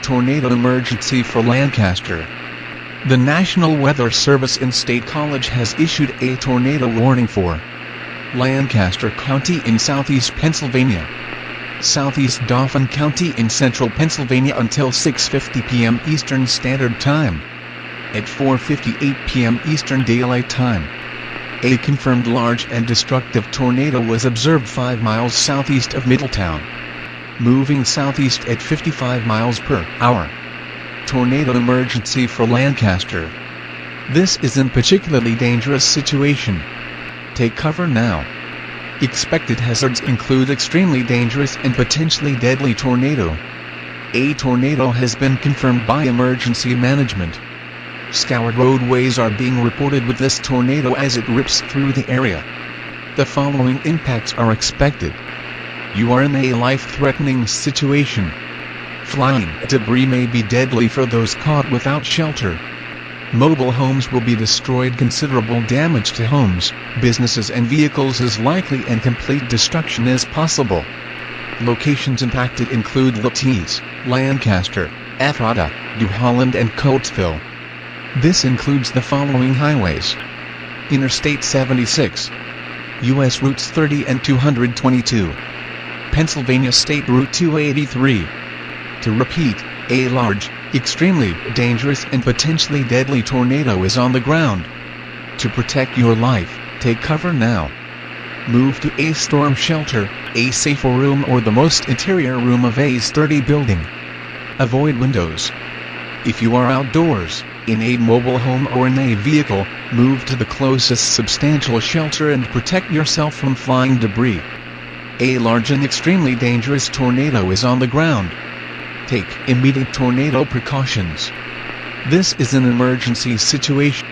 tornado emergency for Lancaster. The National Weather Service in State College has issued a tornado warning for Lancaster County in southeast Pennsylvania, southeast Dauphin County in central Pennsylvania until 6:50 p.m. Eastern Standard Time. At 4:58 p.m. Eastern Daylight Time, a confirmed large and destructive tornado was observed 5 miles southeast of Middletown, moving southeast at 55 miles per hour. Tornado emergency for Lancaster. This is a particularly dangerous situation. Take cover now. Expected hazards include extremely dangerous and potentially deadly tornado. A tornado has been confirmed by emergency management. Scoured roadways are being reported with this tornado as it rips through the area. The following impacts are expected. You are in a life-threatening situation. Flying debris may be deadly for those caught without shelter. Mobile homes will be destroyed. Considerable damage to homes, businesses and vehicles is likely, and complete destruction is possible. Locations impacted include Leeds, Lancaster, Ephrata, New Holland and Coatesville. This includes the following highways: Interstate 76, U.S. Routes 30 and 222, Pennsylvania State Route 283. To repeat, a large, extremely dangerous and potentially deadly tornado is on the ground. To protect your life, take cover now. Move to a storm shelter, a safer room or the most interior room of a sturdy building. Avoid windows. If you are outdoors, in a mobile home or in a vehicle, move to the closest substantial shelter and protect yourself from flying debris. A large and extremely dangerous tornado is on the ground. Take immediate tornado precautions. This is an emergency situation.